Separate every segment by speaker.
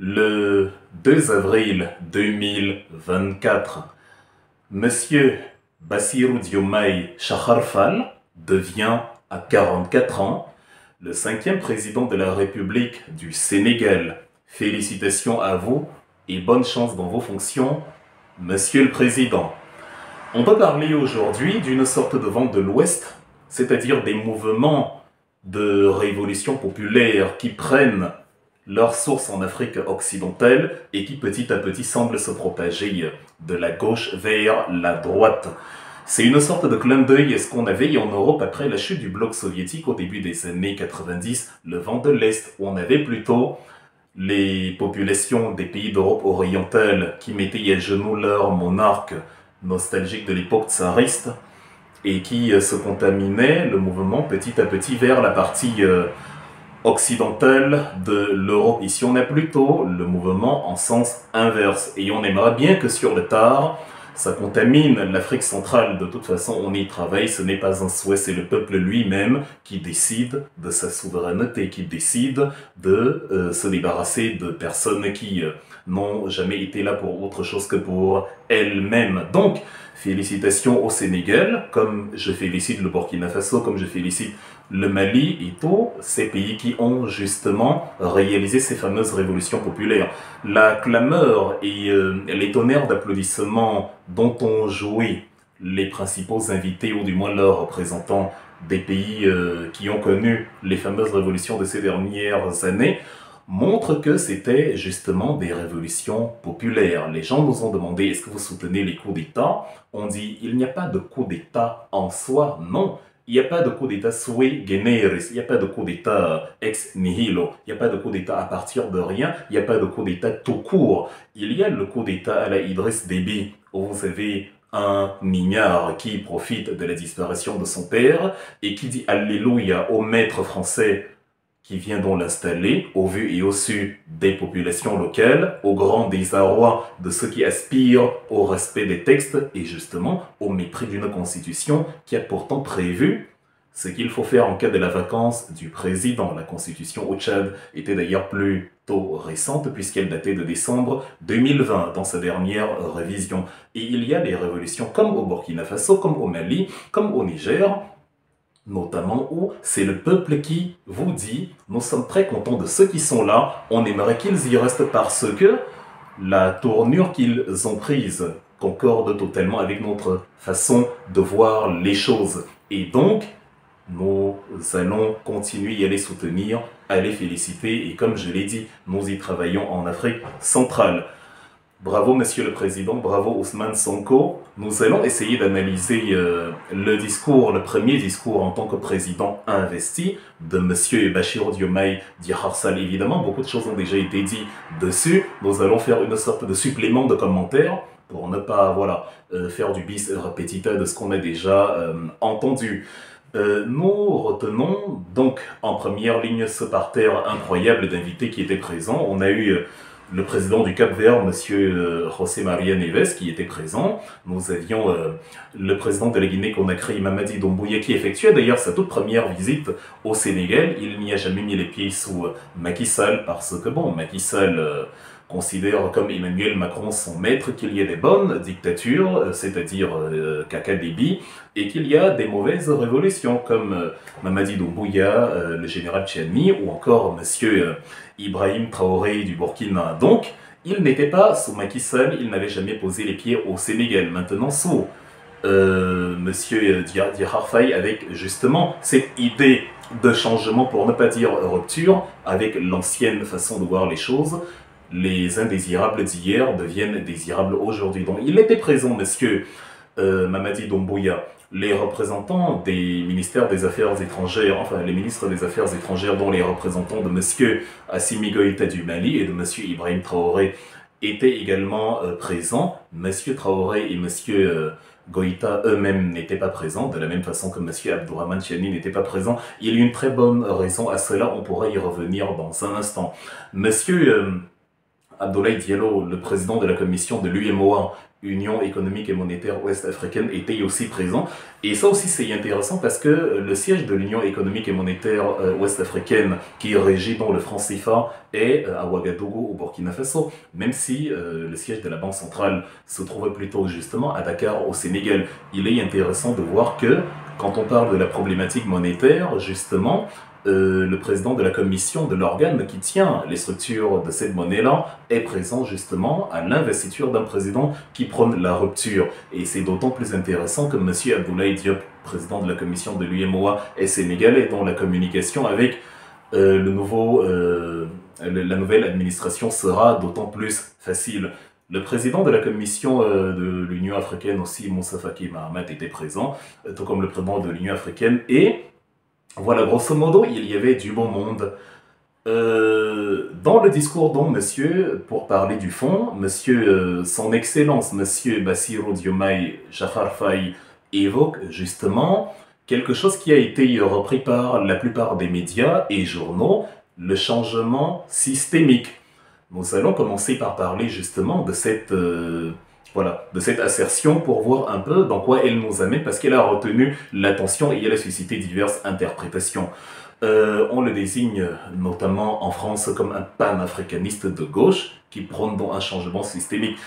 Speaker 1: Le 2 avril 2024, Monsieur Bassirou Diomaye Faye devient à 44 ans le 5e président de la République du Sénégal. Félicitations à vous et bonne chance dans vos fonctions, Monsieur le Président. On peut parler aujourd'hui d'une sorte de vent de l'Ouest, c'est-à-dire des mouvements de révolution populaire qui prennent leur source en Afrique occidentale et qui petit à petit semblent se propager de la gauche vers la droite. C'est une sorte de clin d'œil à ce qu'on avait en Europe après la chute du bloc soviétique au début des années 90, le vent de l'Est, où on avait plutôt les populations des pays d'Europe orientale qui mettaient à genoux leurs monarques nostalgiques de l'époque tsariste et qui se contaminaient le mouvement petit à petit vers la partie occidentale de l'Europe. Ici, on a plutôt le mouvement en sens inverse. Et on aimerait bien que sur le tard, ça contamine l'Afrique centrale. De toute façon, on y travaille, ce n'est pas un souhait, c'est le peuple lui-même qui décide de sa souveraineté, qui décide de se débarrasser de personnes qui n'ont jamais été là pour autre chose que pour elles-mêmes. Donc, félicitations au Sénégal, comme je félicite le Burkina Faso, comme je félicite le Mali et tous ces pays qui ont justement réalisé ces fameuses révolutions populaires. La clameur et les tonnerres d'applaudissements dont ont joué les principaux invités, ou du moins leurs représentants des pays qui ont connu les fameuses révolutions de ces dernières années, montre que c'était justement des révolutions populaires. Les gens nous ont demandé, est-ce que vous soutenez les coups d'État? On dit, il n'y a pas de coup d'État en soi, non. Il n'y a pas de coup d'État sui generis, il n'y a pas de coup d'État ex nihilo, il n'y a pas de coup d'État à partir de rien, il n'y a pas de coup d'État tout court. Il y a le coup d'État à la Idriss Déby, où vous avez un mignard qui profite de la disparition de son père et qui dit Alléluia au maître français qui vient donc l'installer au vu et au su des populations locales, au grand désarroi de ceux qui aspirent au respect des textes et justement au mépris d'une constitution qui a pourtant prévu ce qu'il faut faire en cas de la vacance du président. La constitution au Tchad était d'ailleurs plutôt récente puisqu'elle datait de décembre 2020 dans sa dernière révision. Et il y a des révolutions comme au Burkina Faso, comme au Mali, comme au Niger, notamment où c'est le peuple qui vous dit « Nous sommes très contents de ceux qui sont là, on aimerait qu'ils y restent parce que la tournure qu'ils ont prise concorde totalement avec notre façon de voir les choses. Et donc, nous allons continuer à les soutenir, à les féliciter et comme je l'ai dit, nous y travaillons en Afrique centrale. » Bravo Monsieur le Président, bravo Ousmane Sonko. Nous allons essayer d'analyser le premier discours en tant que président investi de Monsieur Bassirou Diomaye Faye. Évidemment, beaucoup de choses ont déjà été dites dessus. Nous allons faire une sorte de supplément de commentaires pour ne pas faire du bis repetita de ce qu'on a déjà entendu. Nous retenons donc en première ligne ce parterre incroyable d'invités qui étaient présents. On a eu le président du Cap-Vert, M. José María Neves, qui était présent. Nous avions le président de la Guinée-Conakry, Mamadi Doumbouya, qui effectuait d'ailleurs sa toute première visite au Sénégal. Il n'y a jamais mis les pieds sous Macky Sall, parce que bon, Macky Sall considère comme Emmanuel Macron son maître qu'il y a des bonnes dictatures, c'est-à-dire Kaka Déby, et qu'il y a des mauvaises révolutions comme Mamadi Doumbouya, le général Tchiani, ou encore Monsieur Ibrahim Traoré du Burkina. Donc, il n'était pas sous Macky Sall, il n'avait jamais posé les pieds au Sénégal. Maintenant, sous Monsieur Faye, avec justement cette idée de changement, pour ne pas dire rupture, avec l'ancienne façon de voir les choses, les indésirables d'hier deviennent désirables aujourd'hui. Donc, il était présent, Monsieur Mamadi Doumbouya, les représentants des ministères des Affaires étrangères, enfin les ministres des Affaires étrangères, dont les représentants de M. Assimi Goïta du Mali et de M. Ibrahim Traoré étaient également présents. M. Traoré et M. Goïta eux-mêmes n'étaient pas présents, de la même façon que M. Abdourahmane Tiani n'était pas présent. Il y a une très bonne raison à cela, on pourra y revenir dans un instant. M. Abdoulaye Diallo, le président de la commission de l'UMOA, Union économique et monétaire ouest-africaine, était aussi présent. Et ça aussi c'est intéressant parce que le siège de l'Union économique et monétaire ouest-africaine, qui régit dans le franc CFA, est à Ouagadougou au Burkina Faso, même si le siège de la Banque centrale se trouvait plutôt justement à Dakar au Sénégal. Il est intéressant de voir que quand on parle de la problématique monétaire, justement, le président de la commission de l'organe qui tient les structures de cette monnaie-là est présent justement à l'investiture d'un président qui prône la rupture. Et c'est d'autant plus intéressant que M. Abdoulaye Diop, président de la commission de l'UMOA, est sénégalais, dont la communication avec la nouvelle administration sera d'autant plus facile. Le président de la commission de l'Union africaine aussi, Moussa Faki Mahamat, était présent, tout comme le président de l'Union africaine. Et voilà, grosso modo, il y avait du bon monde. Dans le discours dont monsieur, pour parler du fond, monsieur, son excellence, monsieur Bassirou Diomaye Diakhar Faye, évoque justement quelque chose qui a été repris par la plupart des médias et journaux, le changement systémique. Nous allons commencer par parler justement de cette assertion pour voir un peu dans quoi elle nous amène, parce qu'elle a retenu l'attention et elle a suscité diverses interprétations. On le désigne notamment en France comme un panafricaniste de gauche qui prône donc un changement systémique.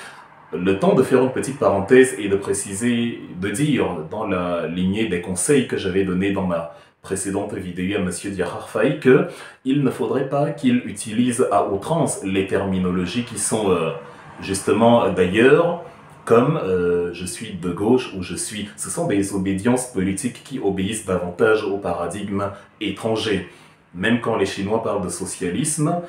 Speaker 1: Le temps de faire une petite parenthèse et de préciser, de dire dans la lignée des conseils que j'avais donnés dans ma précédente vidéo à M. Diakhar Faye qu'il ne faudrait pas qu'il utilise à outrance les terminologies qui sont justement d'ailleurs, comme je suis de gauche ou je suis... Ce sont des obédiences politiques qui obéissent davantage au paradigme étranger. Même quand les Chinois parlent de socialisme,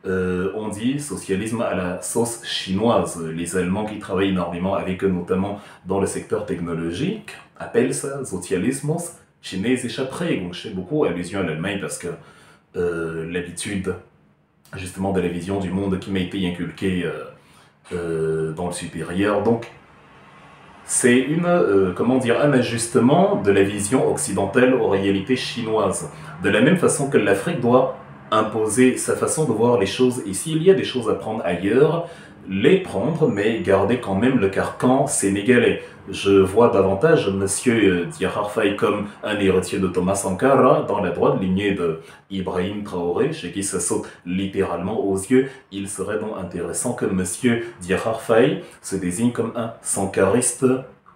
Speaker 1: on dit socialisme à la sauce chinoise. Les Allemands qui travaillent énormément avec eux, notamment dans le secteur technologique, appellent ça socialismus chinesischer Prägung. Je fais beaucoup allusion à l'Allemagne parce que l'habitude justement de la vision du monde qui m'a été inculquée dans le supérieur. Donc, c'est un ajustement de la vision occidentale aux réalités chinoises. De la même façon que l'Afrique doit imposer sa façon de voir les choses, et s'il y a des choses à prendre ailleurs, les prendre, mais garder quand même le carcan sénégalais. Je vois davantage M. Diakhar Faye comme un héritier de Thomas Sankara, dans la droite lignée de Ibrahim Traoré, chez qui ça saute littéralement aux yeux. Il serait donc intéressant que M. Diakhar Faye se désigne comme un sankariste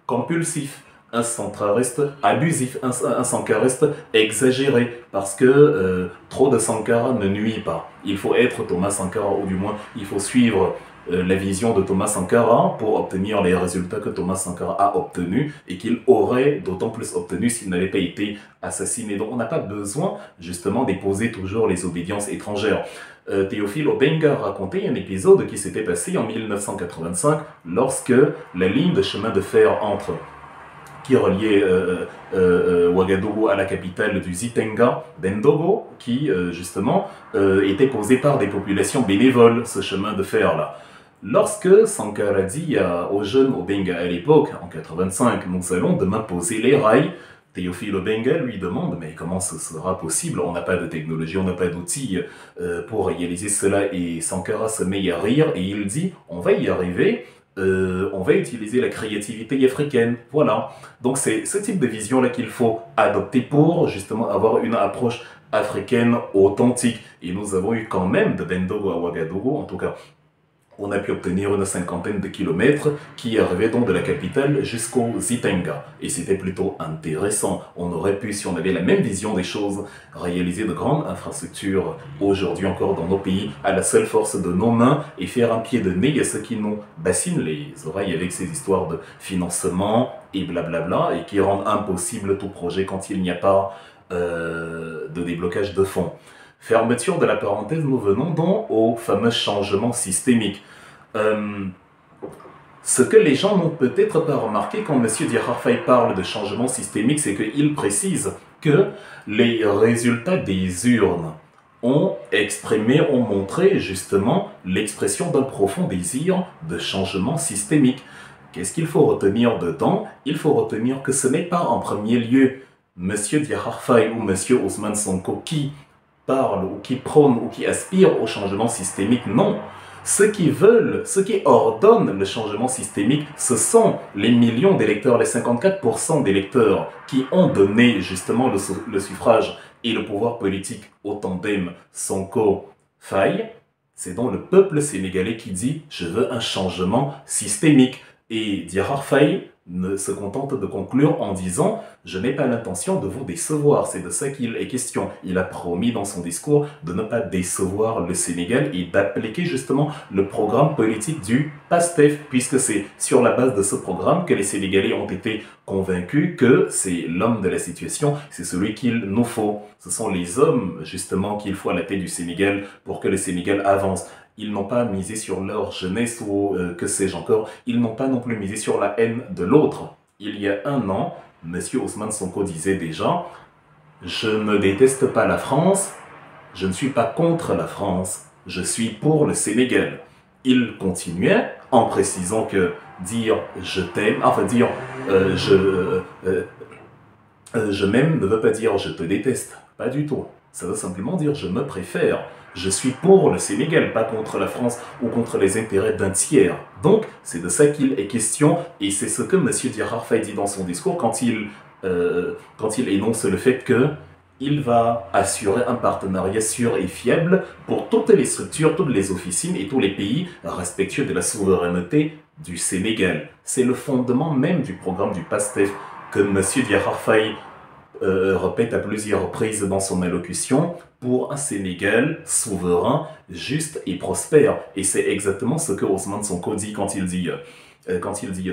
Speaker 1: compulsif, un centrariste abusif, un sankariste exagéré, parce que trop de Sankara ne nuit pas. Il faut être Thomas Sankara, ou du moins il faut suivre la vision de Thomas Sankara pour obtenir les résultats que Thomas Sankara a obtenus et qu'il aurait d'autant plus obtenus s'il n'avait pas été assassiné. Donc on n'a pas besoin justement d'épouser toujours les obédiences étrangères. Théophile Obenga racontait un épisode qui s'était passé en 1985 lorsque la ligne de chemin de fer qui reliait Ouagadougou à la capitale du Zitenga, d'Endogo, qui justement était posée par des populations bénévoles, ce chemin de fer-là. Lorsque Sankara dit aux jeunes Obenga à l'époque, en 85, nous allons demain poser les rails, Théophile Obenga lui demande, mais comment ce sera possible? On n'a pas de technologie, on n'a pas d'outils pour réaliser cela. Et Sankara se met à rire et il dit, on va y arriver, on va utiliser la créativité africaine. Voilà. Donc c'est ce type de vision-là qu'il faut adopter pour justement avoir une approche africaine authentique. Et nous avons eu quand même de Bendogo à Ouagadougou, en tout cas, on a pu obtenir une cinquantaine de kilomètres qui arrivaient donc de la capitale jusqu'au Zitenga. Et c'était plutôt intéressant. On aurait pu, si on avait la même vision des choses, réaliser de grandes infrastructures aujourd'hui encore dans nos pays à la seule force de nos mains et faire un pied de nez à ceux qui nous bassinent les oreilles avec ces histoires de financement et blablabla et qui rendent impossible tout projet quand il n'y a pas de déblocage de fonds. Fermeture de la parenthèse, nous venons donc au fameux changement systémique. Ce que les gens n'ont peut-être pas remarqué quand M. Diakhar Faye parle de changement systémique, c'est qu'il précise que les résultats des urnes ont montré justement l'expression d'un profond désir de changement systémique. Qu'est-ce qu'il faut retenir dedans? Il faut retenir que ce n'est pas en premier lieu M. Diakhar Faye ou M. Ousmane Sonko qui parle ou qui prône ou qui aspire au changement systémique, non. Ceux qui veulent, ceux qui ordonnent le changement systémique, ce sont les millions d'électeurs, les 54% d'électeurs qui ont donné justement le suffrage et le pouvoir politique au tandem Sonko-Faye. C'est donc le peuple sénégalais qui dit « je veux un changement systémique ». Et Diarra Faye ne se contente de conclure en disant « je n'ai pas l'intention de vous décevoir ». C'est de ça qu'il est question. Il a promis dans son discours de ne pas décevoir le Sénégal et d'appliquer justement le programme politique du PASTEF, puisque c'est sur la base de ce programme que les Sénégalais ont été convaincus que c'est l'homme de la situation, c'est celui qu'il nous faut. Ce sont les hommes justement qu'il faut à la tête du Sénégal pour que le Sénégal avance. Ils n'ont pas misé sur leur jeunesse ou que sais-je encore. Ils n'ont pas non plus misé sur la haine de l'autre. Il y a un an, M. Ousmane Sonko disait déjà « Je ne déteste pas la France, je ne suis pas contre la France, je suis pour le Sénégal ». Il continuait en précisant que dire « je t'aime », enfin dire « je m'aime » ne veut pas dire « je te déteste », pas du tout. Ça veut simplement dire « je me préfère ». Je suis pour le Sénégal, pas contre la France ou contre les intérêts d'un tiers. Donc, c'est de ça qu'il est question, et c'est ce que M. Diarra Faye dit dans son discours quand il énonce le fait qu'il va assurer un partenariat sûr et fiable pour toutes les structures, toutes les officines et tous les pays respectueux de la souveraineté du Sénégal. C'est le fondement même du programme du PASTEF que M. Diarra Faye répète à plusieurs reprises dans son allocution pour un Sénégal souverain, juste et prospère. Et c'est exactement ce que Ousmane Sonko dit quand il dit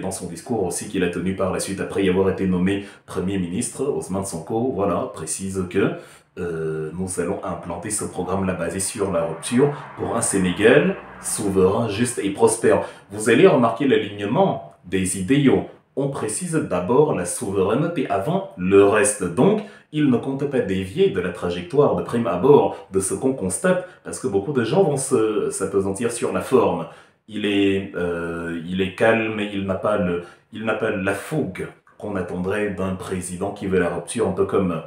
Speaker 1: dans son discours aussi qu'il a tenu par la suite après y avoir été nommé Premier ministre. Ousmane Sonko, voilà, précise que nous allons implanter ce programme-là basé sur la rupture pour un Sénégal souverain, juste et prospère. Vous allez remarquer l'alignement des idéaux. On précise d'abord la souveraineté avant le reste. Donc, il ne compte pas dévier de la trajectoire de prime abord de ce qu'on constate, parce que beaucoup de gens vont s'appesantir sur la forme. Il est calme, il n'a pas la fougue qu'on attendrait d'un président qui veut la rupture, un peu comme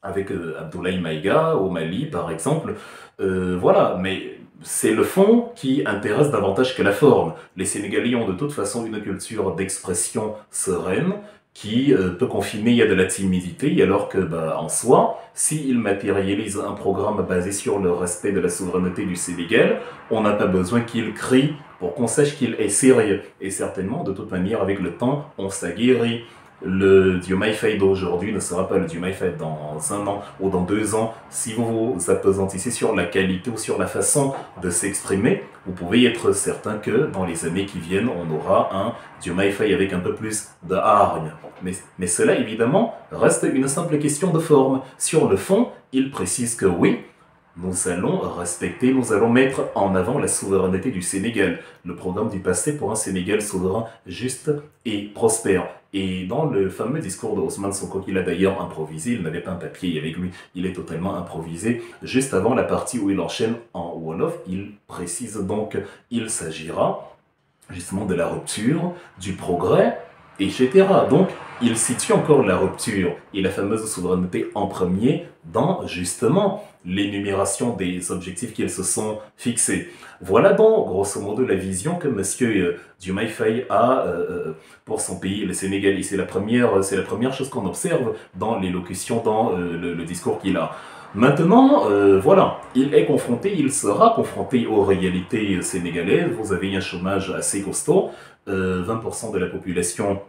Speaker 1: avec Abdoulaye Maïga au Mali, par exemple. Voilà, mais c'est le fond qui intéresse davantage que la forme. Les Sénégalais ont de toute façon une culture d'expression sereine qui peut confiner, il y a de la timidité, alors que, en soi, s'ils matérialisent un programme basé sur le respect de la souveraineté du Sénégal, on n'a pas besoin qu'il crie pour qu'on sache qu'il est sérieux. Et certainement, de toute manière, avec le temps, on s'aguerrit. Le Diomaye Faye d'aujourd'hui ne sera pas le Diomaye Faye dans 1 an ou dans 2 ans. Si vous vous appesantissez sur la qualité ou sur la façon de s'exprimer, vous pouvez être certain que dans les années qui viennent, on aura un Diomaye Faye avec un peu plus de hargne. Mais cela, évidemment, reste une simple question de forme. Sur le fond, il précise que oui, nous allons respecter, nous allons mettre en avant la souveraineté du Sénégal, le programme du passé pour un Sénégal souverain, juste et prospère. Et dans le fameux discours de Ousmane Sonko qu'il a d'ailleurs improvisé, il n'avait pas un papier avec lui, il est totalement improvisé. Juste avant la partie où il enchaîne en Wolof, il précise donc qu'il s'agira justement de la rupture, du progrès, etc. Donc, il situe encore la rupture et la fameuse souveraineté en premier dans, justement, l'énumération des objectifs qu'ils se sont fixés. Voilà donc, grosso modo, la vision que M. Diomaye Faye a pour son pays, le Sénégal. Et c'est la première chose qu'on observe dans l'élocution, dans le discours qu'il a. Maintenant, voilà, il sera confronté aux réalités sénégalaises. Vous avez un chômage assez costaud, 20% de la population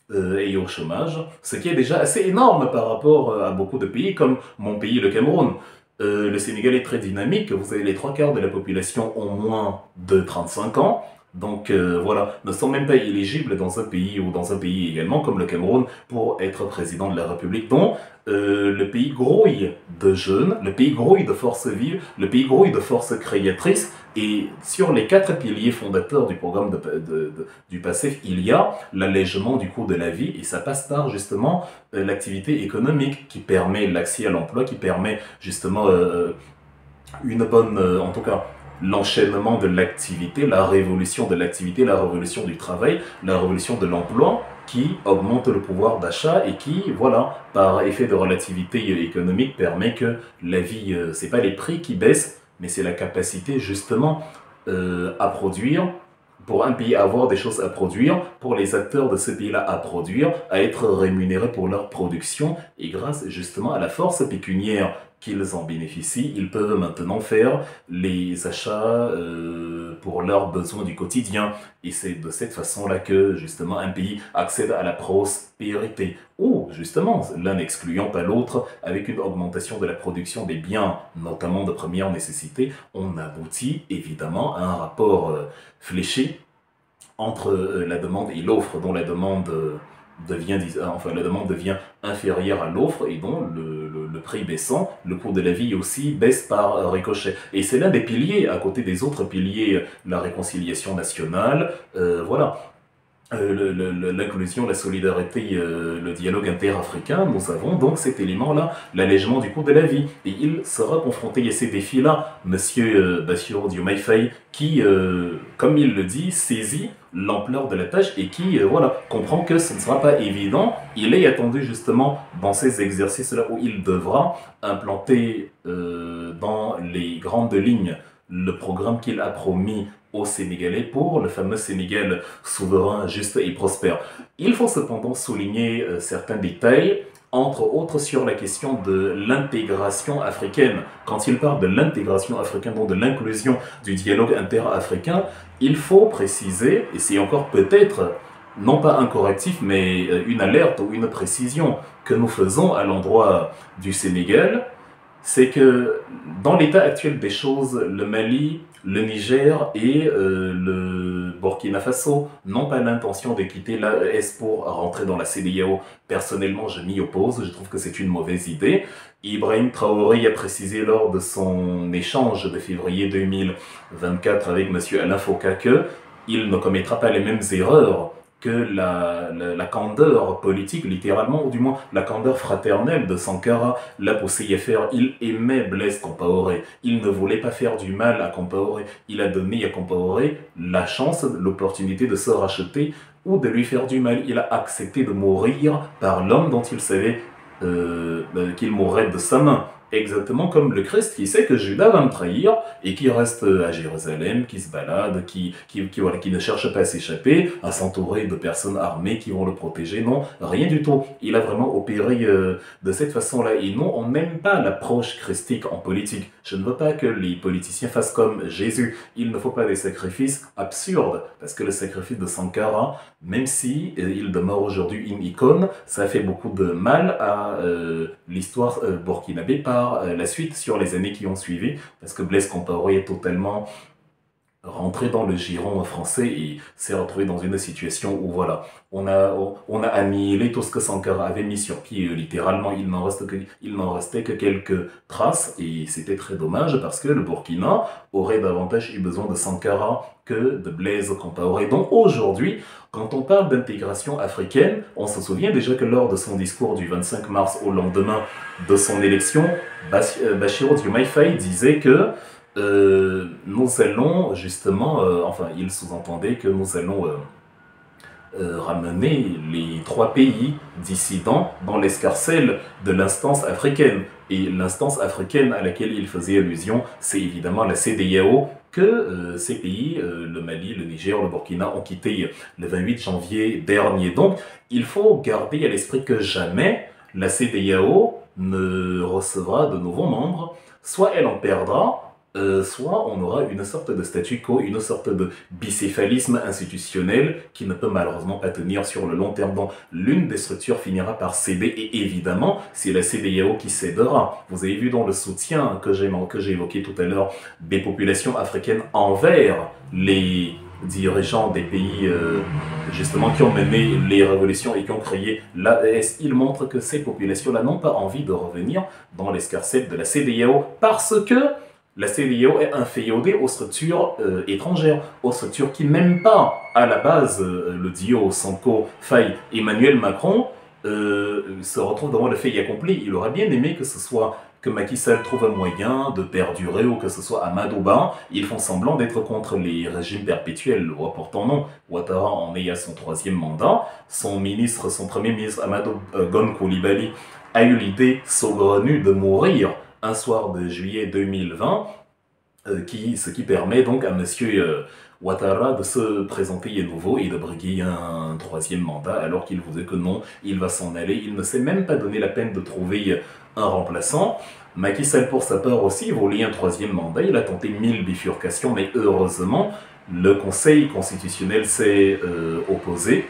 Speaker 1: est au chômage, ce qui est déjà assez énorme par rapport à beaucoup de pays comme mon pays, le Cameroun. Le Sénégal est très dynamique, vous avez les 3/4 de la population ont moins de 35 ans. Donc voilà, ne sont même pas éligibles dans un pays ou dans un pays également comme le Cameroun pour être président de la République. Donc le pays grouille de jeunes, le pays grouille de forces vives, le pays grouille de forces créatrices. Et sur les 4 piliers fondateurs du programme du PASTEF, il y a l'allègement du coût de la vie et ça passe par justement l'activité économique qui permet l'accès à l'emploi, qui permet justement une bonne, en tout cas, l'enchaînement de l'activité, la révolution de l'activité, la révolution du travail, la révolution de l'emploi qui augmente le pouvoir d'achat et qui, voilà, par effet de relativité économique, permet que la vie, c'est pas les prix qui baissent, mais c'est la capacité justement à produire, pour un pays à avoir des choses à produire, pour les acteurs de ce pays-là à produire, à être rémunérés pour leur production, et grâce justement à la force pécuniaire qu'ils en bénéficient, ils peuvent maintenant faire les achats pour leurs besoins du quotidien. Et c'est de cette façon-là que justement un pays accède à la prospérité. Ou justement, l'un n'excluant pas l'autre, avec une augmentation de la production des biens, notamment de première nécessité, on aboutit évidemment à un rapport fléché entre la demande et l'offre, dont la demande la demande devient inférieure à l'offre et dont le prix baissant, le coût de la vie aussi baisse par ricochet. Et c'est l'un des piliers, à côté des autres piliers, la réconciliation nationale, voilà. L'inclusion, la solidarité, le dialogue interafricain, nous avons donc cet élément-là, l'allègement du coût de la vie. Et il sera confronté à ces défis-là, Monsieur Bassirou Diomaye Faye, qui, comme il le dit, saisit l'ampleur de la tâche et qui, voilà, comprend que ce ne sera pas évident. Il est attendu justement dans ces exercices-là où il devra implanter dans les grandes lignes le programme qu'il a promis aux Sénégalais pour le fameux Sénégal souverain, juste et prospère. Il faut cependant souligner certains détails, entre autres sur la question de l'intégration africaine. Quand il parle de l'intégration africaine, donc de l'inclusion du dialogue interafricain, il faut préciser, et c'est encore peut-être non pas un correctif, mais une alerte ou une précision que nous faisons à l'endroit du Sénégal, c'est que dans l'état actuel des choses, le Mali, le Niger et le Burkina Faso n'ont pas l'intention de quitter l'AES pour rentrer dans la CEDEAO. Personnellement, je m'y oppose, je trouve que c'est une mauvaise idée. Ibrahim Traoré a précisé lors de son échange de février 2024 avec M. Alain Foka qu'il ne commettra pas les mêmes erreurs que la candeur politique, littéralement, ou du moins la candeur fraternelle de Sankara l'a poussé à faire. Il aimait Blaise Compaoré. Il ne voulait pas faire du mal à Compaoré. Il a donné à Compaoré la chance, l'opportunité de se racheter ou de lui faire du mal. Il a accepté de mourir par l'homme dont il savait qu'il mourrait de sa main. Exactement comme le Christ qui sait que Judas va me trahir et qui reste à Jérusalem, qui se balade, qui ne cherche pas à s'échapper, à s'entourer de personnes armées qui vont le protéger. Non, rien du tout. Il a vraiment opéré de cette façon-là. Et non, on n'aime pas l'approche christique en politique. Je ne veux pas que les politiciens fassent comme Jésus. Il ne faut pas des sacrifices absurdes, parce que le sacrifice de Sankara, même si il demeure aujourd'hui une icône, ça a fait beaucoup de mal à l'histoire burkinabé par la suite sur les années qui ont suivi, parce que Blaise Compaoré est totalement rentré dans le giron français et s'est retrouvé dans une situation où voilà, on a annihilé tout ce que Sankara avait mis sur pied, littéralement il n'en restait que quelques traces et c'était très dommage parce que le Burkina aurait davantage eu besoin de Sankara que de Blaise Compaoré. Donc aujourd'hui, quand on parle d'intégration africaine, on se souvient déjà que lors de son discours du 25 mars au lendemain de son élection, Bassirou Diomaye Faye disait que nous allons justement, il sous-entendait que nous allons ramener les 3 pays dissidents dans l'escarcelle de l'instance africaine. Et l'instance africaine à laquelle il faisait allusion, c'est évidemment la CEDEAO que ces pays, le Mali, le Niger, le Burkina, ont quitté le 28 janvier dernier. Donc, il faut garder à l'esprit que jamais la CEDEAO ne recevra de nouveaux membres, soit elle en perdra, soit on aura une sorte de statu quo, une sorte de bicéphalisme institutionnel qui ne peut malheureusement pas tenir sur le long terme. Donc l'une des structures finira par céder et évidemment c'est la CEDEAO qui cédera. Vous avez vu dans le soutien que j'ai évoqué tout à l'heure des populations africaines envers les dirigeants des pays justement qui ont mené les révolutions et qui ont créé l'AES, il montre que ces populations-là n'ont pas envie de revenir dans l'escarcelle de la CEDEAO parce que la CEDEAO est inféodée aux structures étrangères, aux structures qui n'aiment pas à la base le duo Sonko-Faye. Emmanuel Macron se retrouve devant le fait accompli. Il aurait bien aimé que ce soit que Macky Sall trouve un moyen de perdurer ou que ce soit Amadou Ba. Ils font semblant d'être contre les régimes perpétuels. Pourtant non, Ouattara en est à son 3e mandat. Son premier ministre Amadou Gon Coulibaly a eu l'idée saugrenue de mourir un soir de juillet 2020 ce qui permet donc à Monsieur Ouattara de se présenter à nouveau et de briguer un troisième mandat, alors qu'il vous dit que non, il va s'en aller. Il ne s'est même pas donné la peine de trouver un remplaçant. Macky Sall, pour sa part aussi, voulait un troisième mandat. Il a tenté 1000 bifurcations, mais heureusement, le Conseil constitutionnel s'est opposé.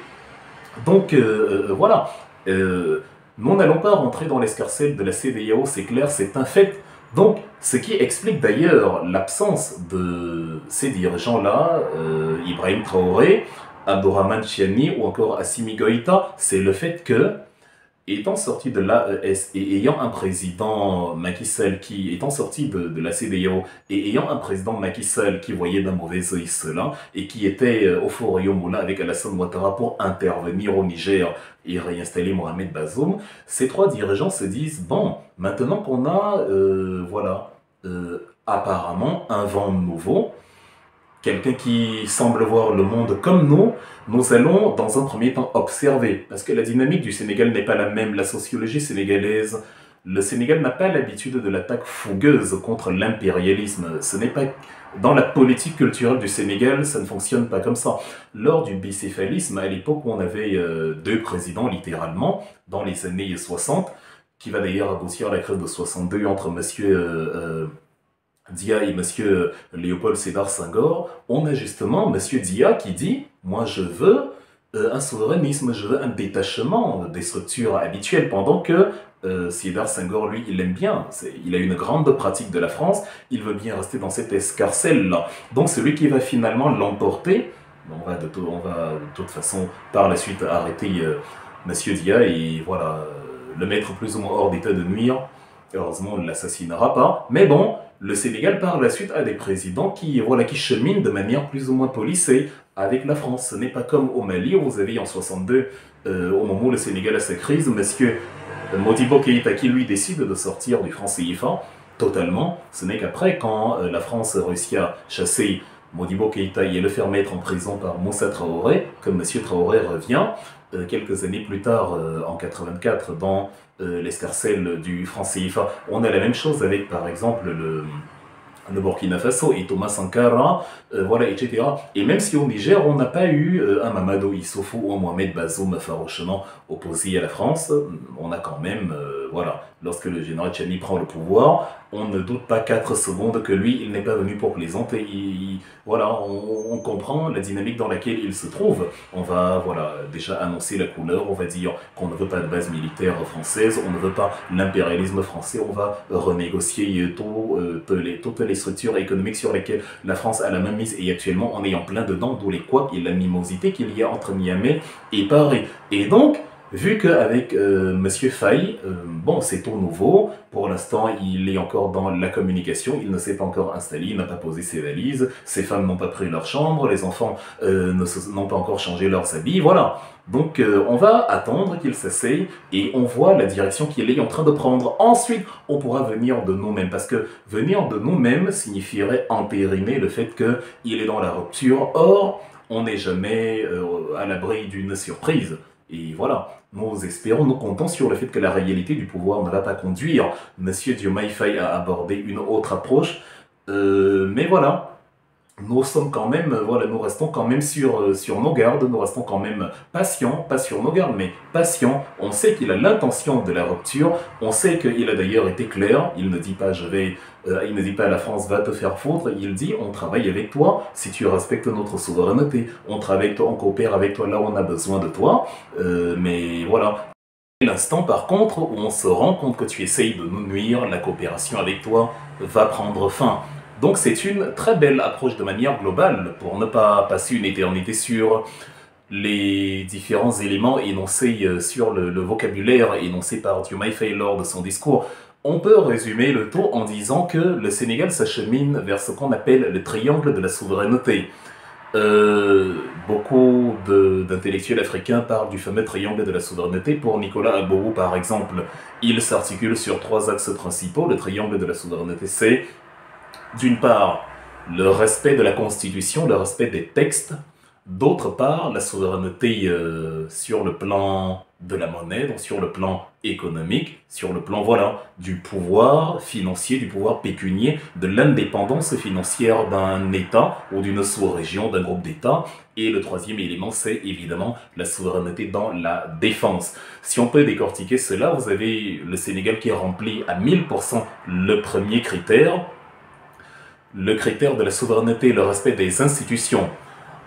Speaker 1: Donc voilà, nous n'allons pas rentrer dans l'escarcelle de la CEDEAO, c'est clair, c'est un fait. Donc, ce qui explique d'ailleurs l'absence de ces dirigeants-là, Ibrahim Traoré, Abdourahmane Chiani ou encore Assimi Goïta, c'est le fait que, étant sorti de l'AES et ayant un président Macky Sall qui, étant sorti de la CEDEAO et ayant un président Macky Sall qui voyait d'un mauvais œil cela et qui était au Fort Moula avec Alassane Ouattara pour intervenir au Niger et réinstaller Mohamed Bazoum, ces trois dirigeants se disent, bon, maintenant qu'on a, voilà, apparemment un vent nouveau, quelqu'un qui semble voir le monde comme nous allons dans un premier temps observer, parce que la dynamique du Sénégal n'est pas la même, la sociologie sénégalaise, le Sénégal n'a pas l'habitude de l'attaque fougueuse contre l'impérialisme, ce n'est pas... Dans la politique culturelle du Sénégal, ça ne fonctionne pas comme ça. Lors du bicéphalisme, à l'époque où on avait deux présidents littéralement, dans les années 60, qui va d'ailleurs aboutir à la crise de 62 entre monsieur... Dia et monsieur Léopold Sédar Senghor, on a justement monsieur Dia qui dit « Moi je veux un souverainisme, je veux un détachement des structures habituelles » pendant que Sédar Senghor, lui, il aime bien, il a une grande pratique de la France, il veut bien rester dans cette escarcelle-là. Donc celui qui va finalement l'emporter, on va de toute façon par la suite arrêter monsieur Dia et voilà, le mettre plus ou moins hors d'état de nuire. Heureusement, on ne l'assassinera pas, mais bon, le Sénégal par la suite a des présidents qui, voilà, qui cheminent de manière plus ou moins policée avec la France. Ce n'est pas comme au Mali où vous avez en 62, au moment où le Sénégal a sa crise, monsieur Modibo Keïta qui lui décide de sortir du franc CFA totalement. Ce n'est qu'après, quand la France réussit à chasser Modibo Keïta et le faire mettre en prison par Moussa Traoré, comme monsieur Traoré revient quelques années plus tard, en 84, dans l'escarcelle du franc CFA. On a la même chose avec, par exemple, le Burkina Faso et Thomas Sankara, voilà, etc. Et même si au Niger, on n'a pas eu un Mamadou Issoufou ou un Mohamed Bazoum farouchement opposé à la France, on a quand même, voilà, lorsque le général Tchani prend le pouvoir, on ne doute pas 4 secondes que lui, il n'est pas venu pour plaisanter. Voilà, on comprend la dynamique dans laquelle il se trouve. On va, voilà, déjà annoncer la couleur, on va dire qu'on ne veut pas de base militaire française, on ne veut pas l'impérialisme français, on va renégocier toutes les structures économiques sur lesquelles la France a la main mise et actuellement on est en plein dedans, d'où les couacs et l'animosité qu'il y a entre Niamey et Paris. Et donc, vu qu'avec Monsieur Faye, bon, c'est tout nouveau, pour l'instant il est encore dans la communication, il ne s'est pas encore installé, il n'a pas posé ses valises, ses femmes n'ont pas pris leur chambre, les enfants n'ont pas encore changé leurs habits, voilà. Donc on va attendre qu'il s'essaye et on voit la direction qu'il est en train de prendre. Ensuite, on pourra venir de nous-mêmes, parce que venir de nous-mêmes signifierait entériner le fait qu'il est dans la rupture. Or, on n'est jamais à l'abri d'une surprise. Et voilà, nous espérons, nous comptons sur le fait que la réalité du pouvoir ne va pas conduire Monsieur Diomaye Faye à aborder une autre approche. Mais voilà, nous sommes quand même, voilà, nous restons quand même sur nos gardes, nous restons quand même patients, pas sur nos gardes, mais patients. On sait qu'il a l'intention de la rupture, on sait qu'il a d'ailleurs été clair, il ne dit pas il ne dit pas la France va te faire foutre, il dit on travaille avec toi si tu respectes notre souveraineté, on travaille avec toi, on coopère avec toi là où on a besoin de toi, mais voilà. L'instant par contre où on se rend compte que tu essayes de nous nuire, la coopération avec toi va prendre fin. Donc c'est une très belle approche de manière globale pour ne pas passer une éternité sur les différents éléments énoncés sur le vocabulaire énoncé par Diomaye Faye lors de son discours. On peut résumer le tout en disant que le Sénégal s'achemine vers ce qu'on appelle le triangle de la souveraineté. Beaucoup d'intellectuels africains parlent du fameux triangle de la souveraineté. Pour Nicolas Agbourou par exemple, il s'articule sur 3 axes principaux. Le triangle de la souveraineté, c'est d'une part, le respect de la Constitution, le respect des textes, D'autre part, la souveraineté sur le plan de la monnaie, donc sur le plan économique, sur le plan voilà, du pouvoir financier, du pouvoir pécunier, de l'indépendance financière d'un État ou d'une sous-région, d'un groupe d'États. Et le troisième élément, c'est évidemment la souveraineté dans la défense. Si on peut décortiquer cela, vous avez le Sénégal qui remplit à 1000% le premier critère, le critère de la souveraineté, le respect des institutions.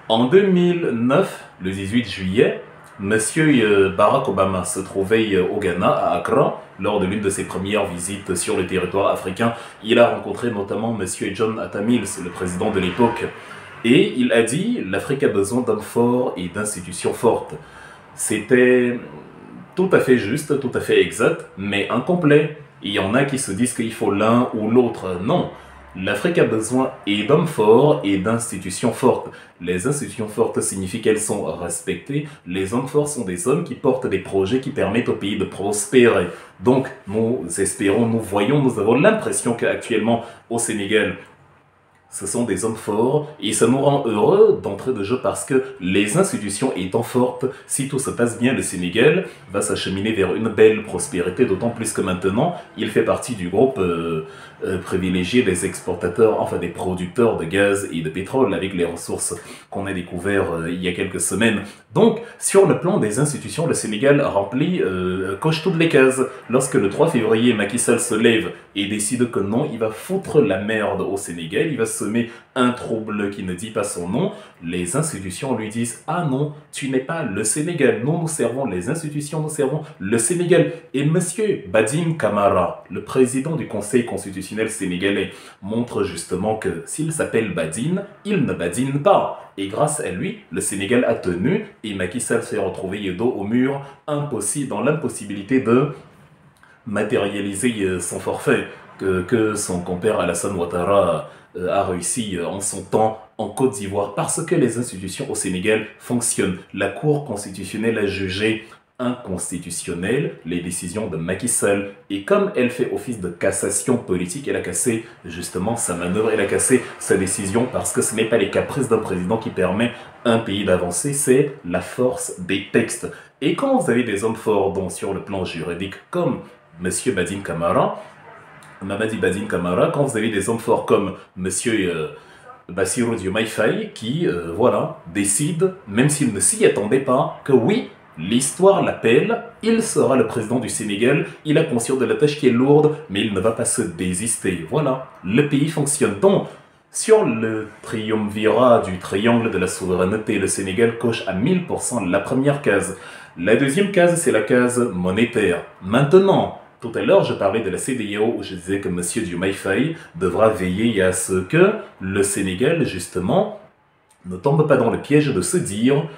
Speaker 1: En 2009, le 18 juillet, Monsieur Barack Obama se trouvait au Ghana, à Accra, lors de l'une de ses premières visites sur le territoire africain. Il a rencontré notamment Monsieur John Atta Mills, le président de l'époque. Et il a dit, l'Afrique a besoin d'hommes forts et d'institutions fortes. C'était tout à fait juste, tout à fait exact, mais incomplet. Il y en a qui se disent qu'il faut l'un ou l'autre. Non. L'Afrique a besoin et d'hommes forts et d'institutions fortes. Les institutions fortes signifient qu'elles sont respectées. Les hommes forts sont des hommes qui portent des projets qui permettent au pays de prospérer. Donc, nous espérons, nous voyons, nous avons l'impression qu'actuellement, au Sénégal, ce sont des hommes forts et ça nous rend heureux d'entrée de jeu parce que les institutions étant fortes, si tout se passe bien, le Sénégal va s'acheminer vers une belle prospérité, d'autant plus que maintenant, il fait partie du groupe privilégié des exportateurs, enfin des producteurs de gaz et de pétrole avec les ressources qu'on a découvert il y a quelques semaines. Donc, sur le plan des institutions, le Sénégal remplit, coche toutes les cases. Lorsque le 3 février, Macky Sall se lève et décide que non, il va foutre la merde au Sénégal, il va semer un trouble qui ne dit pas son nom, les institutions lui disent « Ah non, tu n'es pas le Sénégal, nous servons les institutions, nous servons le Sénégal. » Et monsieur Badine Camara, le président du Conseil constitutionnel sénégalais, montre justement que s'il s'appelle Badine, il ne badine pas. Et grâce à lui, le Sénégal a tenu et Macky Sall s'est retrouvé dos au mur, dans l'impossibilité de matérialiser son forfait que son compère Alassane Ouattara a réussi en son temps en Côte d'Ivoire parce que les institutions au Sénégal fonctionnent. La Cour constitutionnelle a jugé inconstitutionnelles les décisions de Macky Sall et comme elle fait office de cassation politique, elle a cassé justement sa manœuvre, elle a cassé sa décision parce que ce n'est pas les caprices d'un président qui permet un pays d'avancer, c'est la force des textes. Et quand vous avez des hommes forts donc sur le plan juridique comme Monsieur Badine Camara, Mamadi Badine Camara, quand vous avez des hommes forts comme Monsieur Bassirou Diomaye Faye qui, voilà, décide, même s'il ne s'y attendait pas, que oui, l'histoire l'appelle, il sera le président du Sénégal, il a conscience de la tâche qui est lourde, mais il ne va pas se désister. Voilà, le pays fonctionne. Donc, sur le triumvirat du triangle de la souveraineté, le Sénégal coche à 1000% la première case. La deuxième case, c'est la case monétaire. Maintenant, tout à l'heure, je parlais de la CEDEAO où je disais que M. Diomaye Faye devra veiller à ce que le Sénégal, justement, ne tombe pas dans le piège de se dire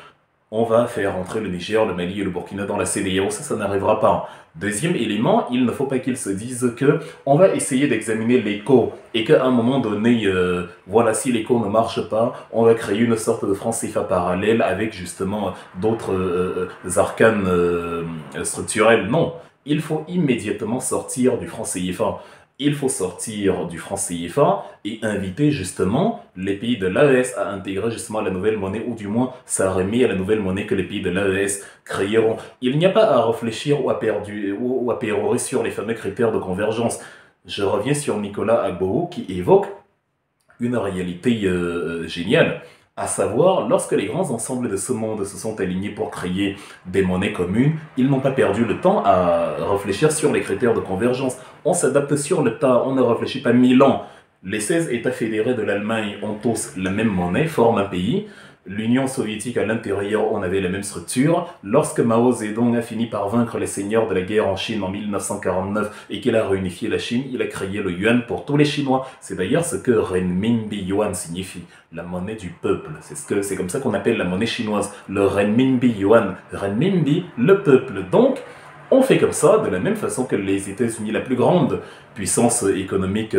Speaker 1: on va faire entrer le Niger, le Mali et le Burkina dans la CEDEAO. Ça n'arrivera pas. Deuxième élément, il ne faut pas qu'ils se disent que on va essayer d'examiner l'écho et qu'à un moment donné, voilà, si l'écho ne marche pas, on va créer une sorte de franc CFA parallèle avec justement d'autres arcanes structurels. Non. Il faut immédiatement sortir du franc CFA. Il faut sortir du franc CFA et inviter justement les pays de l'AES à intégrer justement la nouvelle monnaie ou du moins s'arrimer à la nouvelle monnaie que les pays de l'AES créeront. Il n'y a pas à réfléchir ou à pérorer sur les fameux critères de convergence. Je reviens sur Nicolas Agbo qui évoque une réalité géniale. À savoir, lorsque les grands ensembles de ce monde se sont alignés pour créer des monnaies communes, ils n'ont pas perdu le temps à réfléchir sur les critères de convergence. On s'adapte sur le tas, on ne réfléchit pas 1000 ans. Les 16 États fédérés de l'Allemagne ont tous la même monnaie, forment un pays. L'Union soviétique, à l'intérieur, on avait la même structure. Lorsque Mao Zedong a fini par vaincre les seigneurs de la guerre en Chine en 1949 et qu'il a réunifié la Chine, il a créé le yuan pour tous les Chinois. C'est d'ailleurs ce que renminbi yuan signifie, la monnaie du peuple. C'est comme ça qu'on appelle la monnaie chinoise, le renminbi yuan. Renminbi, le peuple. Donc, on fait comme ça, de la même façon que les États-Unis, la plus grande puissance économique,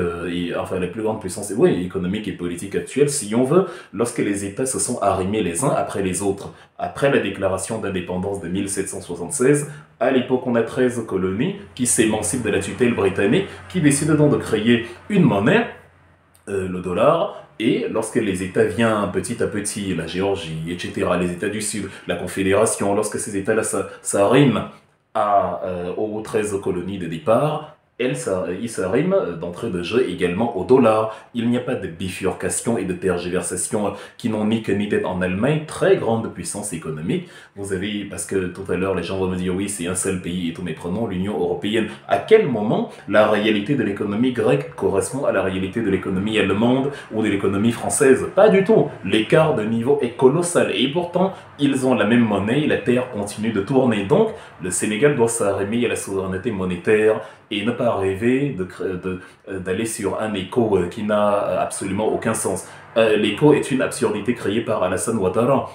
Speaker 1: enfin la plus grande puissance économique et politique actuelle, si on veut, lorsque les États se sont arrimés les uns après les autres. Après la déclaration d'indépendance de 1776, à l'époque on a 13 colonies qui s'émancipent de la tutelle britannique, qui décident donc de créer une monnaie, le dollar, Et lorsque les États viennent petit à petit, la Géorgie, etc., les États du Sud, la Confédération, lorsque ces États-là s'arriment aux 13 colonies de départ, ils s'arriment d'entrée de jeu également au dollar. Il n'y a pas de bifurcation et de tergiversation qui n'ont ni queue ni tête en Allemagne, très grande puissance économique. Vous avez, parce que tout à l'heure les gens vont me dire oui c'est un seul pays et tout, mais prenons l'Union Européenne. À quel moment la réalité de l'économie grecque correspond à la réalité de l'économie allemande ou de l'économie française? Pas du tout. L'écart de niveau est colossal et pourtant ils ont la même monnaie et la terre continue de tourner. Donc le Sénégal doit s'arrimer à la souveraineté monétaire et ne pas rêver d'aller sur un écho qui n'a absolument aucun sens. L'écho est une absurdité créée par Alassane Ouattara.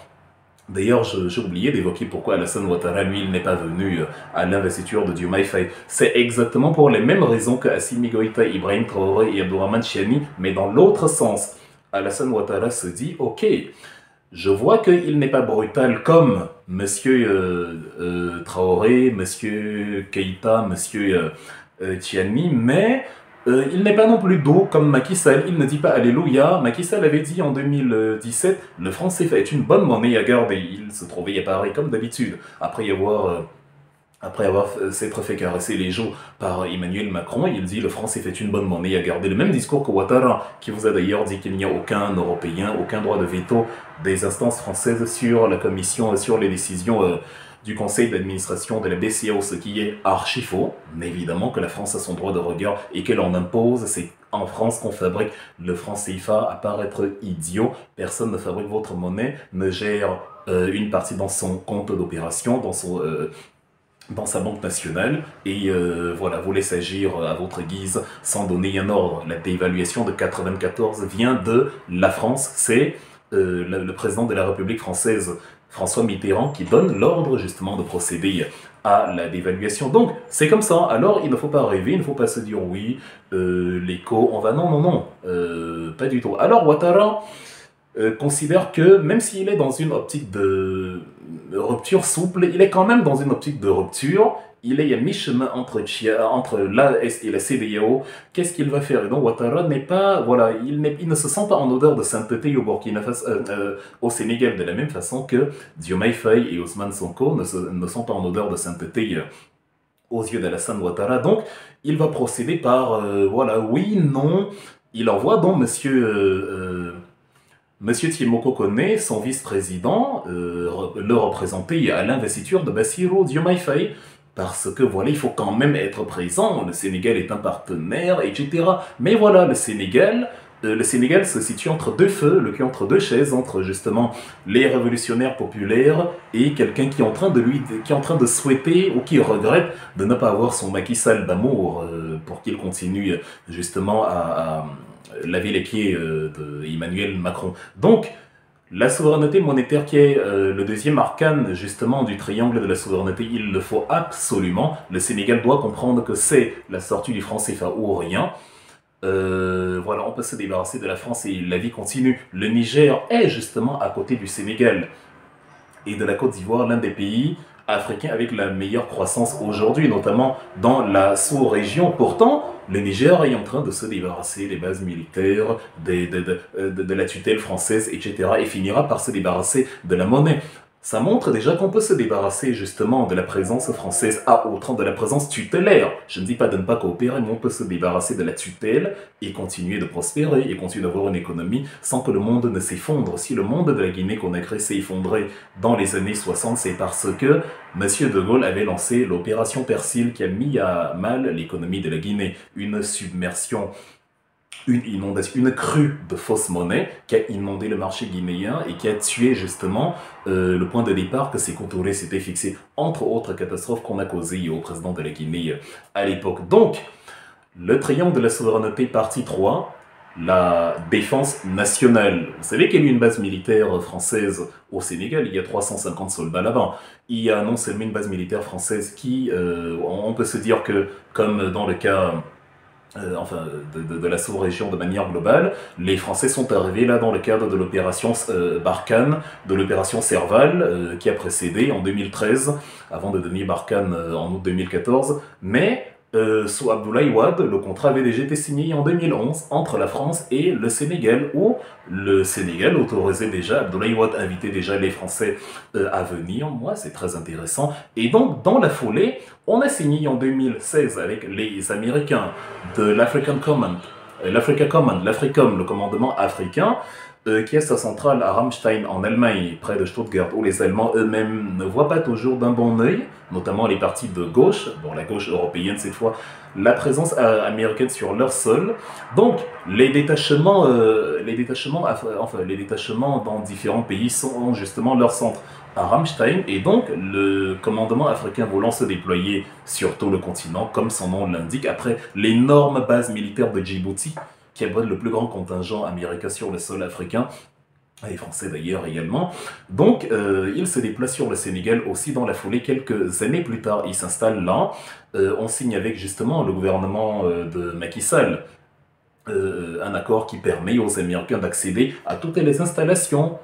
Speaker 1: D'ailleurs, j'ai oublié d'évoquer pourquoi Alassane Ouattara, lui, il n'est pas venu à l'investiture de Diomaye Faye. C'est exactement pour les mêmes raisons que Assimi Goïta, Ibrahim Traoré et Abdourahmane Chiani, mais dans l'autre sens. Alassane Ouattara se dit, ok, je vois qu'il n'est pas brutal comme Monsieur Traoré, Monsieur Keïta, Monsieur Chiani, mais il n'est pas non plus doux comme Macky Sall. Il ne dit pas Alléluia. Macky Sall avait dit en 2017, le franc CFA est une bonne monnaie à garder. Il se trouvait à Paris comme d'habitude, après avoir s'être fait caresser les joues par Emmanuel Macron. Il dit le franc CFA est une bonne monnaie à garder. Le même discours que Ouattara, qui vous a d'ailleurs dit qu'il n'y a aucun Européen, aucun droit de veto des instances françaises sur la commission, sur les décisions du conseil d'administration de la BCEAO, ce qui est archi faux. Mais évidemment que la France a son droit de regard et qu'elle en impose. C'est en France qu'on fabrique le franc CFA. À part être idiot, personne ne fabrique votre monnaie, ne gère une partie dans son compte d'opération, dans sa banque nationale, et voilà, vous laisse agir à votre guise sans donner un ordre. La dévaluation de 94 vient de la France, c'est le président de la République française, François Mitterrand, qui donne l'ordre justement de procéder à la dévaluation. Donc, c'est comme ça. Alors, il ne faut pas rêver, il ne faut pas se dire oui, l'écho, on va... Non, non, non, pas du tout. Alors, Ouattara considère que même s'il est dans une optique de rupture souple, il est quand même dans une optique de rupture. Il est à mi-chemin entre l'AS et la CEDEAO. Qu'est-ce qu'il va faire? Et donc Ouattara n'est pas, voilà, il ne se sent pas en odeur de sainteté au Burkina Faso, au Sénégal, de la même façon que Diomaye Faye et Ousmane Sonko ne sont pas en odeur de sainteté aux yeux d'Alassane Ouattara. Donc, il va procéder par, voilà, oui, non. Il envoie donc Monsieur Tiemoko Kone, son vice-président, le représenter à l'investiture de Bassirou Diomaye Faye. Parce que voilà, il faut quand même être présent, le Sénégal est un partenaire, etc. Mais voilà, le Sénégal se situe entre deux feux, le cul entre deux chaises, entre justement les révolutionnaires populaires et quelqu'un qui est en train de souhaiter ou qui regrette de ne pas avoir son Macky Sall d'amour pour qu'il continue justement à laver les pieds d'Emmanuel Macron. Donc, la souveraineté monétaire qui est le deuxième arcane justement du triangle de la souveraineté, il le faut absolument. Le Sénégal doit comprendre que c'est la sortie du franc CFA ou rien. Voilà, on peut se débarrasser de la France et la vie continue. Le Niger est justement à côté du Sénégal et de la Côte d'Ivoire, l'un des pays africains avec la meilleure croissance aujourd'hui, notamment dans la sous-région. Pourtant, le Niger est en train de se débarrasser des bases militaires, de la tutelle française, etc. et finira par se débarrasser de la monnaie. Ça montre déjà qu'on peut se débarrasser justement de la présence française à outrance, de la présence tutélaire. Je ne dis pas de ne pas coopérer, mais on peut se débarrasser de la tutelle et continuer de prospérer et continuer d'avoir une économie sans que le monde ne s'effondre. Si le monde de la Guinée-Conakry s'est effondré dans les années 60, c'est parce que M. De Gaulle avait lancé l'opération Persil qui a mis à mal l'économie de la Guinée. Une submersion, une inondation, une crue de fausse monnaie qui a inondé le marché guinéen et qui a tué justement le point de départ que Sékou Touré s'était fixé, entre autres catastrophes qu'on a causées au président de la Guinée à l'époque. Donc, le triangle de la souveraineté, partie 3, la défense nationale. Vous savez qu'il y a eu une base militaire française au Sénégal, il y a 350 soldats là-bas. Il y a non seulement une base militaire française qui, on peut se dire que, comme dans le cas... de la sous-région de manière globale, les Français sont arrivés là dans le cadre de l'opération Barkhane, de l'opération Serval, qui a précédé en 2013, avant de devenir Barkhane en août 2014, mais Sous Abdoulaye Wade, le contrat avait déjà été signé en 2011 entre la France et le Sénégal, où le Sénégal autorisait déjà, Abdoulaye Wade invitait déjà les Français à venir. Moi, c'est très intéressant. Et donc, dans la foulée, on a signé en 2016 avec les Américains de l'African Command, l'Africom, le commandement africain, qui a sa centrale à Ramstein en Allemagne, près de Stuttgart, où les Allemands eux-mêmes ne voient pas toujours d'un bon œil, notamment les partis de gauche, bon la gauche européenne cette fois, la présence américaine sur leur sol. Donc les détachements dans différents pays ont justement leur centre à Ramstein, et donc le commandement africain voulant se déployer sur tout le continent, comme son nom l'indique, après l'énorme base militaire de Djibouti, qui abrite le plus grand contingent américain sur le sol africain, et français d'ailleurs également. Donc, il se déplace sur le Sénégal aussi dans la foulée. Quelques années plus tard, il s'installe là. On signe avec justement le gouvernement de Macky Sall un accord qui permet aux Américains d'accéder à toutes les installations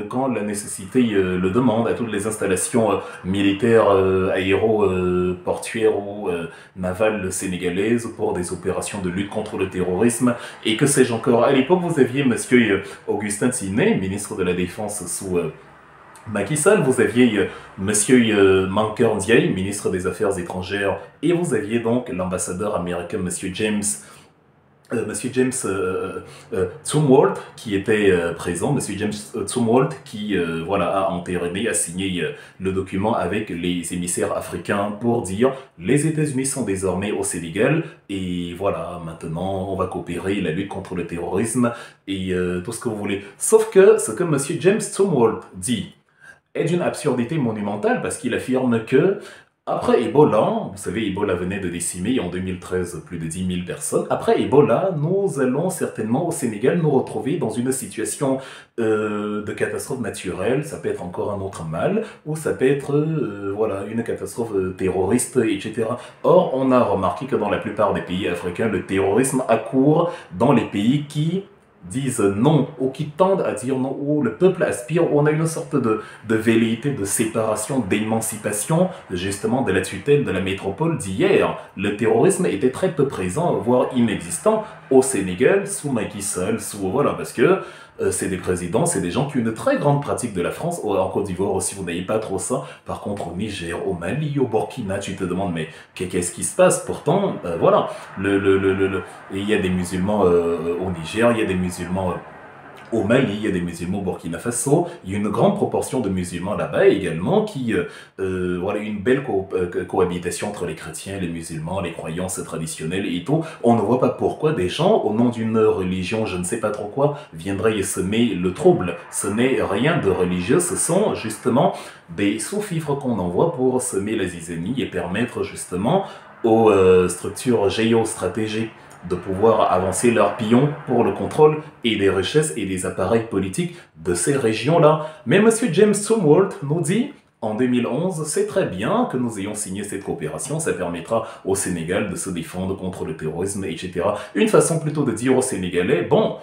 Speaker 1: quand la nécessité le demande, à toutes les installations militaires, aéroportuaires ou navales sénégalaises pour des opérations de lutte contre le terrorisme. Et que sais-je encore. À l'époque, vous aviez monsieur Augustin Tiné, ministre de la Défense sous Macky Sall, vous aviez monsieur Mankeur Ndiaye, ministre des Affaires étrangères, et vous aviez donc l'ambassadeur américain monsieur James Zumwalt qui était présent, Monsieur James Zumwalt qui voilà, a entériné, a signé le document avec les émissaires africains pour dire les États-Unis sont désormais au Sénégal et voilà, maintenant on va coopérer la lutte contre le terrorisme et tout ce que vous voulez. Sauf que ce que Monsieur James Zumwalt dit est d'une absurdité monumentale parce qu'il affirme que après Ebola, vous savez, Ebola venait de décimer en 2013 plus de 10 000 personnes. Après Ebola, nous allons certainement au Sénégal nous retrouver dans une situation de catastrophe naturelle. Ça peut être encore un autre mal, ou ça peut être voilà, une catastrophe terroriste, etc. Or, on a remarqué que dans la plupart des pays africains, le terrorisme accourt dans les pays qui disent non, ou qui tendent à dire non, où le peuple aspire, où on a une sorte de velléité, de séparation, d'émancipation, justement de la tutelle de la métropole d'hier. Le terrorisme était très peu présent, voire inexistant, au Sénégal, sous Macky Sall, voilà, parce que c'est des présidents, c'est des gens qui ont une très grande pratique de la France. En Côte d'Ivoire aussi, vous n'avez pas trop ça. Par contre, au Niger, au Mali, au Burkina, tu te demandes, mais qu'est-ce qui se passe? Pourtant, voilà, il y a des musulmans au Niger, il y a des musulmans au Mali, il y a des musulmans au Burkina Faso, il y a une grande proportion de musulmans là-bas également qui, voilà, une belle cohabitation entre les chrétiens, les musulmans, les croyances traditionnelles et tout. On ne voit pas pourquoi des gens, au nom d'une religion, je ne sais pas trop quoi, viendraient y semer le trouble. Ce n'est rien de religieux, ce sont justement des sous-fifres qu'on envoie pour semer la zizanie et permettre justement aux structures géostratégiques de pouvoir avancer leurs pions pour le contrôle et des richesses et des appareils politiques de ces régions-là. Mais M. James Zumwalt nous dit, en 2011, c'est très bien que nous ayons signé cette coopération, ça permettra au Sénégal de se défendre contre le terrorisme, etc. Une façon plutôt de dire aux Sénégalais, bon,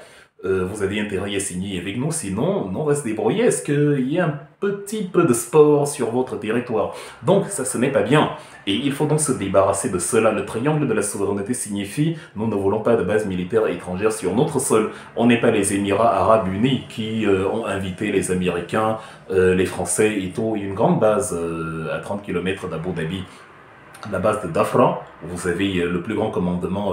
Speaker 1: vous avez intérêt à signer avec nous, sinon on va se débrouiller. Est-ce qu'il y a un petit peu de sport sur votre territoire? Donc ça, ce n'est pas bien. Et il faut donc se débarrasser de cela. Le triangle de la souveraineté signifie nous ne voulons pas de base militaire étrangère sur notre sol. On n'est pas les Émirats Arabes Unis qui ont invité les Américains, les Français et tout. Il y a une grande base à 30 km d'Abu Dhabi, la base de Dafra. Vous avez le plus grand commandement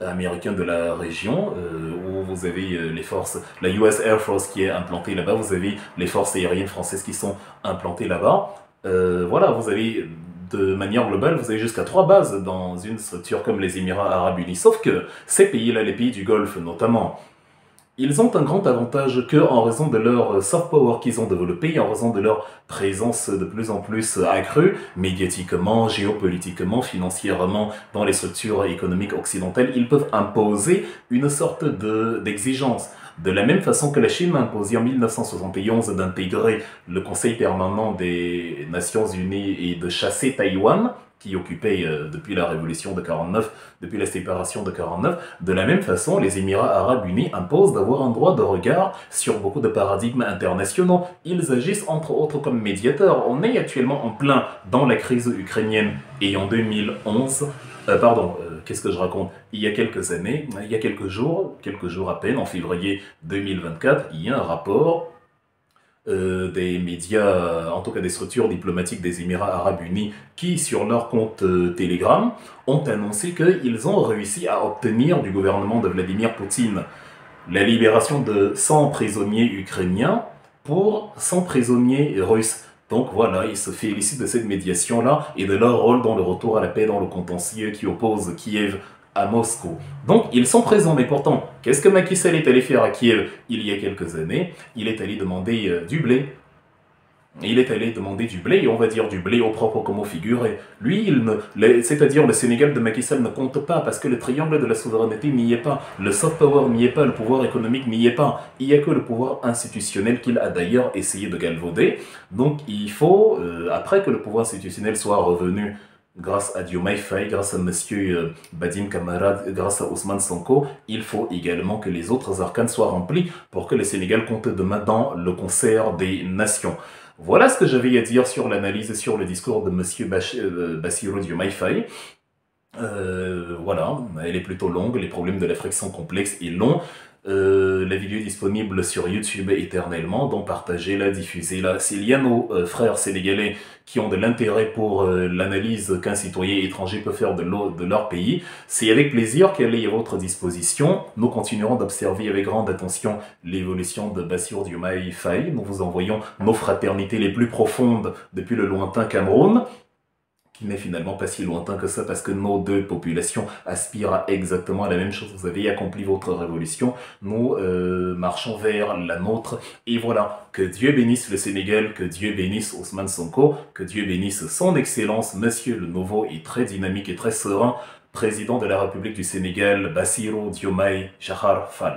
Speaker 1: américain de la région, où vous avez les forces, la US Air Force qui est implantée là-bas, vous avez les forces aériennes françaises qui sont implantées là-bas. Voilà, vous avez de manière globale, vous avez jusqu'à 3 bases dans une structure comme les Émirats Arabes Unis. Sauf que ces pays-là, les pays du Golfe notamment, ils ont un grand avantage que, en raison de leur soft power qu'ils ont développé, en raison de leur présence de plus en plus accrue, médiatiquement, géopolitiquement, financièrement, dans les structures économiques occidentales, ils peuvent imposer une sorte d'exigence. De la même façon que la Chine a imposé en 1971 d'intégrer le Conseil permanent des Nations Unies et de chasser Taïwan, qui occupait depuis la révolution de 49, depuis la séparation de 49, de la même façon, les Émirats Arabes Unis imposent d'avoir un droit de regard sur beaucoup de paradigmes internationaux. Ils agissent entre autres comme médiateurs. On est actuellement en plein dans la crise ukrainienne et en 2011, Qu'est-ce que je raconte? Il y a quelques années, il y a quelques jours à peine, en février 2024, il y a un rapport des médias, en tout cas des structures diplomatiques des Émirats Arabes Unis, qui, sur leur compte Telegram, ont annoncé qu'ils ont réussi à obtenir du gouvernement de Vladimir Poutine la libération de 100 prisonniers ukrainiens pour 100 prisonniers russes. Donc voilà, ils se félicitent de cette médiation-là et de leur rôle dans le retour à la paix dans le contentieux qui oppose Kiev à Moscou. Donc ils sont présents, mais pourtant, qu'est-ce que Macky Sall est allé faire à Kiev il y a quelques années? Il est allé demander du blé. Il est allé demander du blé, et on va dire du blé au propre comme au figuré. Lui, c'est-à-dire le Sénégal de Macky Sall ne compte pas parce que le triangle de la souveraineté n'y est pas, le soft power n'y est pas, le pouvoir économique n'y est pas. Il n'y a que le pouvoir institutionnel qu'il a d'ailleurs essayé de galvauder. Donc il faut, après que le pouvoir institutionnel soit revenu grâce à Diomaye Faye, grâce à Monsieur Badim Kamara, grâce à Ousmane Sonko, il faut également que les autres arcanes soient remplis pour que le Sénégal compte demain dans le concert des nations. Voilà ce que j'avais à dire sur l'analyse et sur le discours de Monsieur Bassirou Diomaye Faye. Voilà, elle est plutôt longue, les problèmes de l'Afrique sont complexes et longs. La vidéo est disponible sur YouTube éternellement, donc partagez-la, diffusez-la. S'il y a nos frères sénégalais qui ont de l'intérêt pour l'analyse qu'un citoyen étranger peut faire de leur pays, c'est avec plaisir qu'elle est à votre disposition. Nous continuerons d'observer avec grande attention l'évolution de Bassirou Diomaye Faye. Nous vous envoyons nos fraternités les plus profondes depuis le lointain Cameroun, qui n'est finalement pas si lointain que ça parce que nos deux populations aspirent à exactement la même chose. Vous avez accompli votre révolution, nous marchons vers la nôtre. Et voilà, que Dieu bénisse le Sénégal, que Dieu bénisse Ousmane Sonko, que Dieu bénisse son Excellence, Monsieur le nouveau et très dynamique et très serein président de la République du Sénégal, Bassirou Diomaye Diakhar Faye.